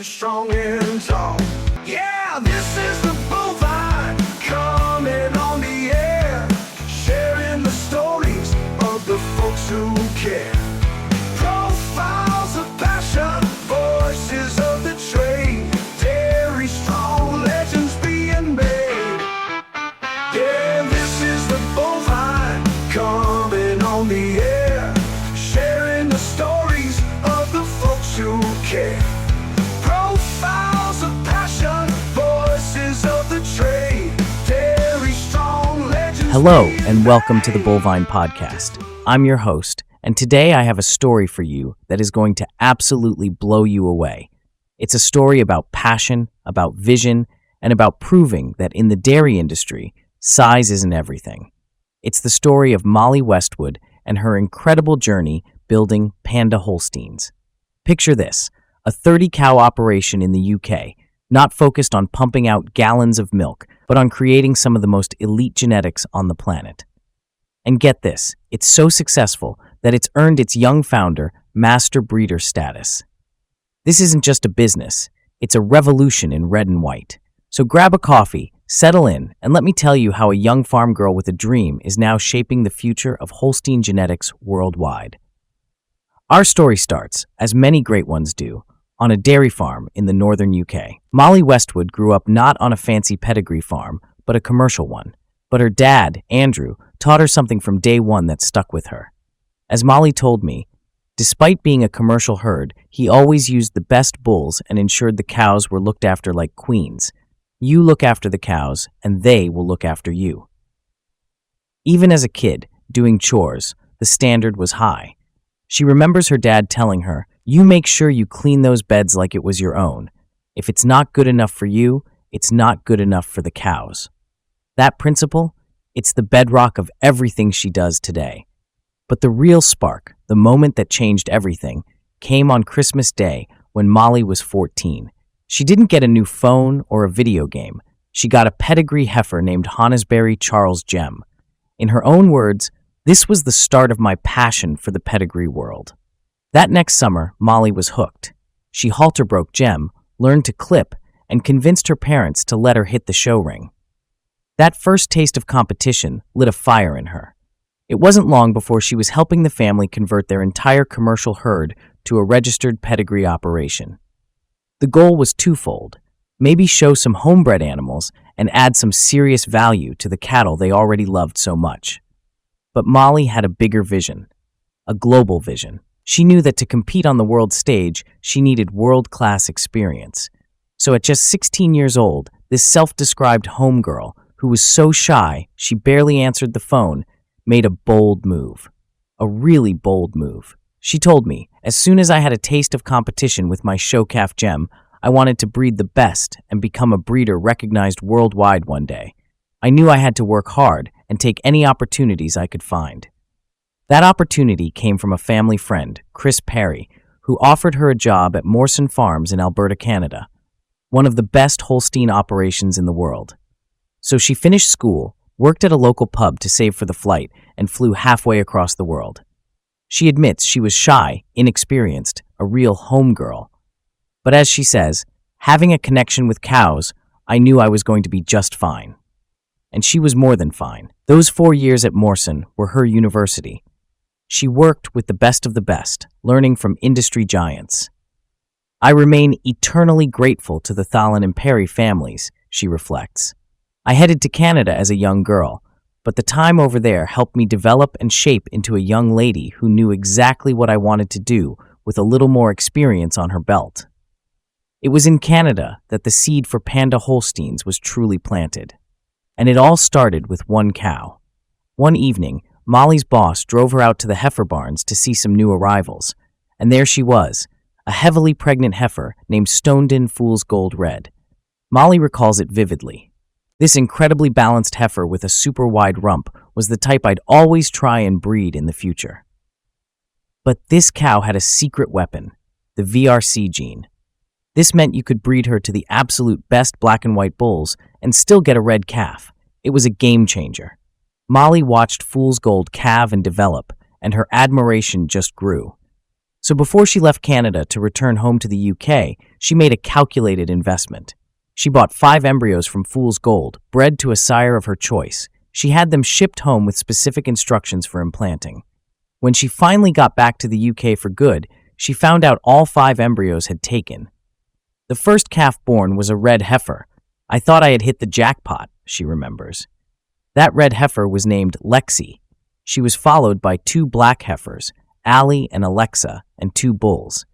standing strong and tall. Yeah, this is the bovine coming on the air, sharing the stories of the folks who care. Profiles of passion, voices of the trade, dairy strong legends being made. Yeah, this is the bovine coming on the air, sharing the stories of the folks who care. Profiles of passion, voices of the trade, dairy strong legends. Hello, and welcome to the Bovine Podcast. I'm your host, and today I have a story for you that is going to absolutely blow you away. It's a story about passion, about vision, and about proving that in the dairy industry, size isn't everything. It's the story of Molly Westwood and her incredible journey building Panda Holsteins. Picture this, a 30-cow operation in the UK, not focused on pumping out gallons of milk, but on creating some of the most elite genetics on the planet. And get this, it's so successful that it's earned its young founder master breeder status. This isn't just a business, it's a revolution in red and white. So grab a coffee, settle in, and let me tell you how a young farm girl with a dream is now shaping the future of Holstein genetics worldwide. Our story starts, as many great ones do, on a dairy farm in the northern UK. Molly Westwood grew up not on a fancy pedigree farm, but a commercial one. But her dad, Andrew, taught her something from day one that stuck with her. As Molly told me, despite being a commercial herd, he always used the best bulls and ensured the cows were looked after like queens. You look after the cows, and they will look after you. Even as a kid, doing chores, the standard was high. She remembers her dad telling her, "You make sure you clean those beds like it was your own. If it's not good enough for you, it's not good enough for the cows." That principle, it's the bedrock of everything she does today. But the real spark, the moment that changed everything, came on Christmas Day when Molly was 14. She didn't get a new phone or a video game. She got a pedigree heifer named Honesberie Charles GemEarly. In her own words, "This was the start of my passion for the pedigree world." That next summer, Molly was hooked. She halter broke Gem, learned to clip, and convinced her parents to let her hit the show ring. That first taste of competition lit a fire in her. It wasn't long before she was helping the family convert their entire commercial herd to a registered pedigree operation. The goal was twofold: maybe show some homebred animals and add some serious value to the cattle they already loved so much. But Molly had a bigger vision, a global vision. She knew that to compete on the world stage, she needed world-class experience. So at just 16 years old, this self-described homegirl, who was so shy she barely answered the phone, made a bold move. A really bold move. She told me, "As soon as I had a taste of competition with my show calf Gem, I wanted to breed the best and become a breeder recognized worldwide one day. I knew I had to work hard and take any opportunities I could find." That opportunity came from a family friend, Chris Perry, who offered her a job at Morsan Farms in Alberta, Canada, one of the best Holstein operations in the world. So she finished school, worked at a local pub to save for the flight, and flew halfway across the world. She admits she was shy, inexperienced, a real homegirl. But as she says, "Having a connection with cows, I knew I was going to be just fine." And she was more than fine. Those 4 years at Morsan were her university. She worked with the best of the best, learning from industry giants. "I remain eternally grateful to the Thalin and Perry families," she reflects. "I headed to Canada as a young girl, but the time over there helped me develop and shape into a young lady who knew exactly what I wanted to do with a little more experience on her belt." It was in Canada that the seed for Panda Holsteins was truly planted. And it all started with one cow. One evening, Molly's boss drove her out to the heifer barns to see some new arrivals. And there she was, a heavily pregnant heifer named Stoned-in Fool's Gold Red. Molly recalls it vividly. "This incredibly balanced heifer with a super wide rump was the type I'd always try and breed in the future." But this cow had a secret weapon, the VRC gene. This meant you could breed her to the absolute best black and white bulls and still get a red calf. It was a game changer. Molly watched Fool's Gold calve and develop, and her admiration just grew. So before she left Canada to return home to the UK, she made a calculated investment. She bought 5 embryos from Fool's Gold, bred to a sire of her choice. She had them shipped home with specific instructions for implanting. When she finally got back to the UK for good, she found out all 5 embryos had taken. The first calf born was a red heifer. I thought I had hit the jackpot, she remembers. That red heifer was named Lexi. She was followed by 2 black heifers, Allie and Alexa, and 2 bulls.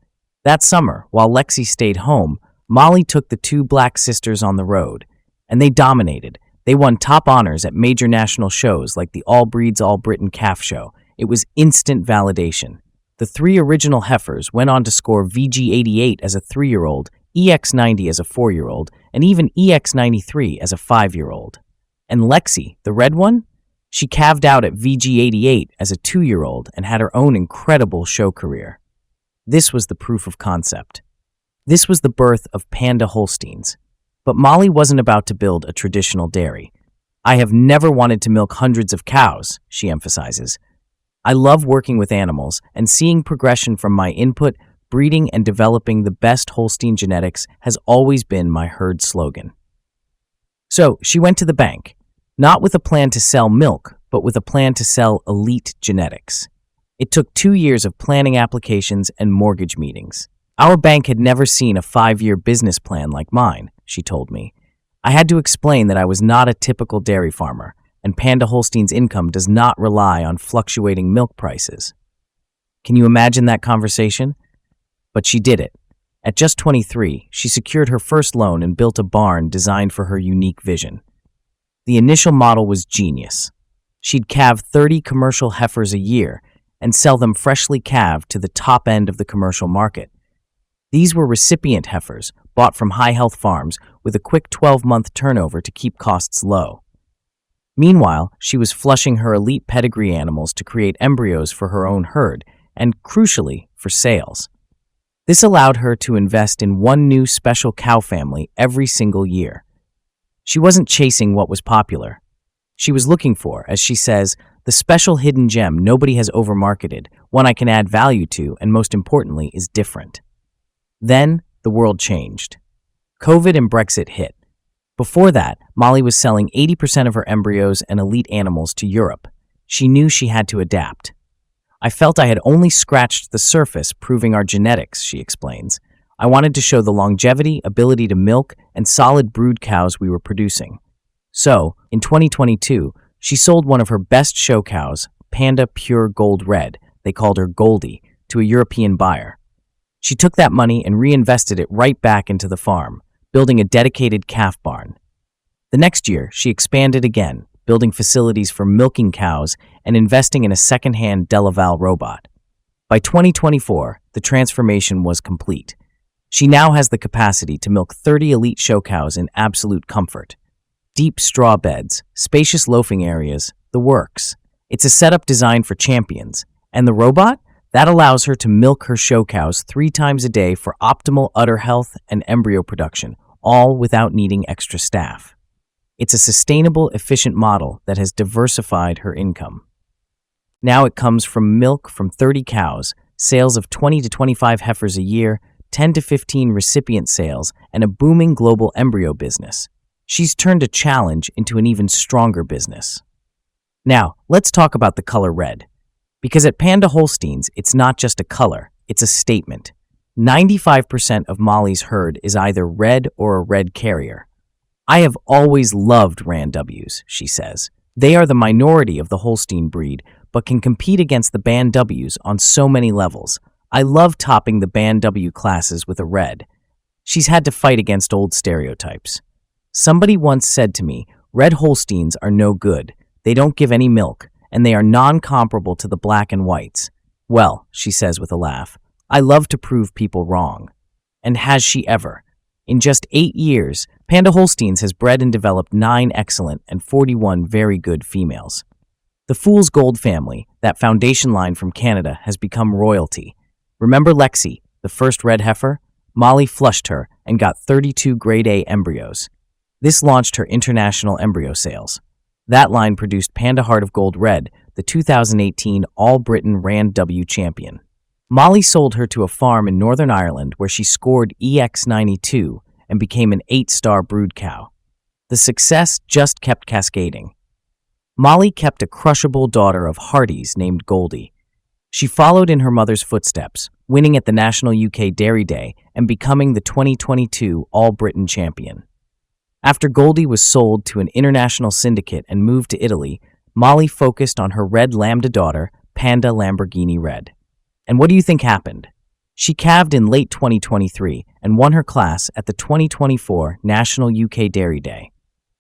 That summer, while Lexi stayed home, Molly took the 2 black sisters on the road, and they dominated. They won top honors at major national shows like the All Breeds All Britain Calf Show. It was instant validation. The 3 original heifers went on to score VG88 as a 3-year-old, EX90 as a 4-year-old, and even EX93 as a 5-year-old. And Lexi, the red one? She calved out at VG88 as a 2-year-old and had her own incredible show career. This was the proof of concept. This was the birth of Panda Holsteins. But Molly wasn't about to build a traditional dairy. I have never wanted to milk hundreds of cows, she emphasizes. I love working with animals and seeing progression from my input, breeding and developing the best Holstein genetics has always been my herd slogan. So she went to the bank, not with a plan to sell milk, but with a plan to sell elite genetics. It took 2 years of planning applications and mortgage meetings. Our bank had never seen a 5-year business plan like mine, she told me. I had to explain that I was not a typical dairy farmer, and Panda Holstein's income does not rely on fluctuating milk prices. Can you imagine that conversation? But she did it. At just 23, she secured her first loan and built a barn designed for her unique vision. The initial model was genius. She'd calve 30 commercial heifers a year and sell them freshly calved to the top end of the commercial market. These were recipient heifers, bought from high-health farms with a quick 12-month turnover to keep costs low. Meanwhile, she was flushing her elite pedigree animals to create embryos for her own herd and, crucially, for sales. This allowed her to invest in one new special cow family every single year. She wasn't chasing what was popular. She was looking for, as she says, the special hidden gem nobody has overmarketed, one I can add value to, and most importantly, is different. Then, the world changed. COVID and Brexit hit. Before that, Molly was selling 80% of her embryos and elite animals to Europe. She knew she had to adapt. I felt I had only scratched the surface proving our genetics, she explains. I wanted to show the longevity, ability to milk, and solid brood cows we were producing. So, in 2022, she sold one of her best show cows, Panda Pure Gold Red, they called her Goldie, to a European buyer. She took that money and reinvested it right back into the farm, building a dedicated calf barn. The next year, she expanded again, building facilities for milking cows and investing in a second-hand Delaval robot. By 2024, the transformation was complete. She now has the capacity to milk 30 elite show cows in absolute comfort. Deep straw beds, spacious loafing areas, the works. It's a setup designed for champions. And the robot? That allows her to milk her show cows 3 times a day for optimal udder health and embryo production, all without needing extra staff. It's a sustainable, efficient model that has diversified her income. Now it comes from milk from 30 cows, sales of 20 to 25 heifers a year, 10 to 15 recipient sales, and a booming global embryo business. She's turned a challenge into an even stronger business. Now, let's talk about the color red. Because at Panda Holsteins, it's not just a color, it's a statement. 95% of Molly's herd is either red or a red carrier. I have always loved RANWs, she says. They are the minority of the Holstein breed, but can compete against the Band Ws on so many levels. I love topping the Band W classes with a red. She's had to fight against old stereotypes. Somebody once said to me, red Holsteins are no good. They don't give any milk, and they are non-comparable to the black and whites. Well, she says with a laugh, I love to prove people wrong. And has she ever? In just 8 years, Panda Holsteins has bred and developed 9 excellent and 41 very good females. The Fool's Gold family, that foundation line from Canada, has become royalty. Remember Lexi, the first red heifer? Molly flushed her and got 32 grade A embryos. This launched her international embryo sales. That line produced Panda Heart of Gold Red, the 2018 All-Britain RANW champion. Molly sold her to a farm in Northern Ireland where she scored EX92 and became an 8-star brood cow. The success just kept cascading. Molly kept a crushable daughter of Hardy's named Goldie. She followed in her mother's footsteps, winning at the National UK Dairy Day and becoming the 2022 All-Britain champion. After Goldie was sold to an international syndicate and moved to Italy, Molly focused on her red lambda daughter, Panda Lamborghini Red. And what do you think happened? She calved in late 2023 and won her class at the 2024 National UK Dairy Day.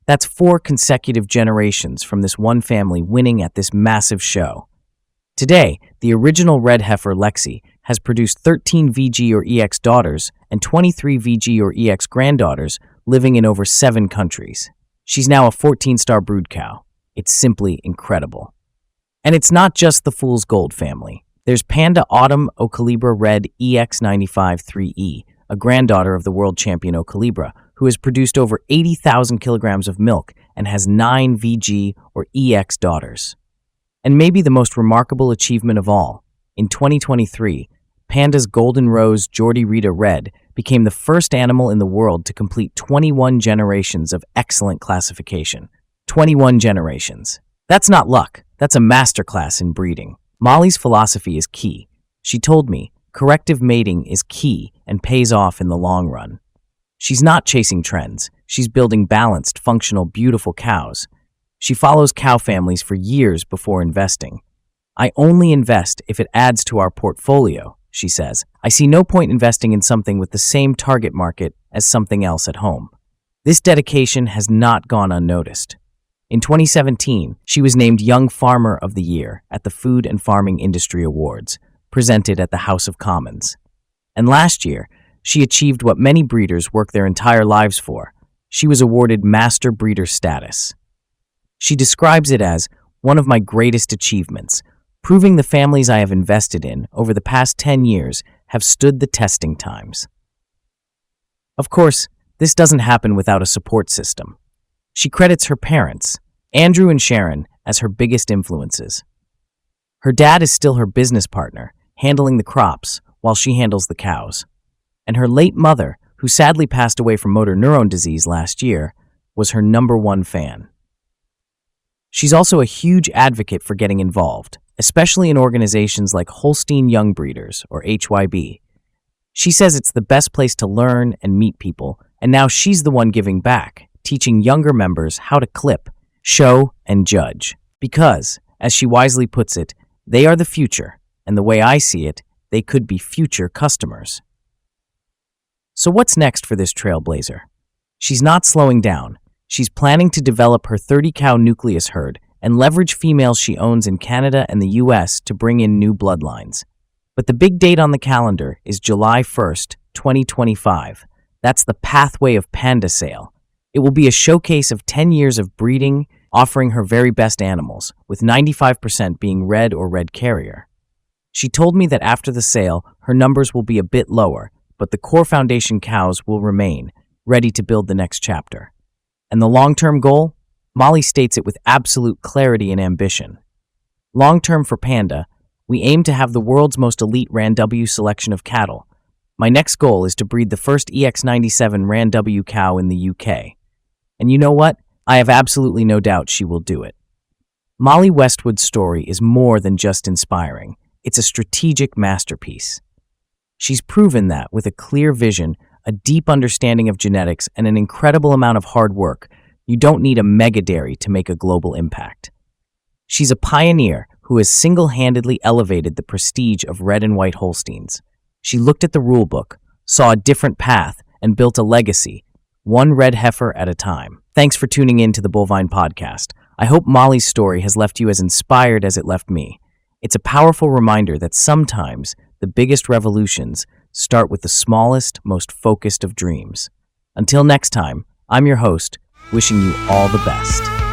That's 4 consecutive generations from this one family winning at this massive show. Today, the original red heifer Lexi has produced 13 VG or EX daughters and 23 VG or EX granddaughters living in over 7 countries. She's now a 14-star brood cow. It's simply incredible. And it's not just the Fool's Gold family. There's Panda Autumn Ocalibra Red EX95 3E, a granddaughter of the world champion Ocalibra, who has produced over 80,000 kilograms of milk and has 9 VG or EX daughters. And maybe the most remarkable achievement of all, in 2023, Panda's Golden Rose Geordie Rita Red became the first animal in the world to complete 21 generations of excellent classification. 21 generations. That's not luck. That's a masterclass in breeding. Molly's philosophy is key. She told me, corrective mating is key and pays off in the long run. She's not chasing trends. She's building balanced, functional, beautiful cows. She follows cow families for years before investing. I only invest if it adds to our portfolio, she says. I see no point investing in something with the same target market as something else at home. This dedication has not gone unnoticed. In 2017, she was named Young Farmer of the Year at the Food and Farming Industry Awards, presented at the House of Commons. And last year, she achieved what many breeders work their entire lives for. She was awarded Master Breeder status. She describes it as one of my greatest achievements, proving the families I have invested in over the past 10 years have stood the testing times. Of course, this doesn't happen without a support system. She credits her parents, Andrew and Sharon, as her biggest influences. Her dad is still her business partner, handling the crops while she handles the cows. And her late mother, who sadly passed away from motor neuron disease last year, was her #1 fan. She's also a huge advocate for getting involved, especially in organizations like Holstein Young Breeders, or HYB. She says it's the best place to learn and meet people, and now she's the one giving back, teaching younger members how to clip, show, and judge. Because, as she wisely puts it, they are the future, and the way I see it, they could be future customers. So what's next for this trailblazer? She's not slowing down. She's planning to develop her 30-cow nucleus herd and leverage females she owns in Canada and the US to bring in new bloodlines. But the big date on the calendar is July 1st, 2025. That's the Pathway of Panda sale. It will be a showcase of 10 years of breeding, offering her very best animals, with 95% being red or red carrier. She told me that after the sale, her numbers will be a bit lower, but the core foundation cows will remain, ready to build the next chapter. And the long-term goal? Molly states it with absolute clarity and ambition. Long-term for Panda, we aim to have the world's most elite Ran W selection of cattle. My next goal is to breed the first EX97 Ran W cow in the UK. And you know what? I have absolutely no doubt she will do it. Molly Westwood's story is more than just inspiring. It's a strategic masterpiece. She's proven that with a clear vision, a deep understanding of genetics, and an incredible amount of hard work, you don't need a mega dairy to make a global impact. She's a pioneer who has single-handedly elevated the prestige of red and white Holsteins. She looked at the rulebook, saw a different path, and built a legacy, one red heifer at a time. Thanks for tuning in to the Bovine Podcast. I hope Molly's story has left you as inspired as it left me. It's a powerful reminder that sometimes the biggest revolutions start with the smallest, most focused of dreams. Until next time, I'm your host, wishing you all the best.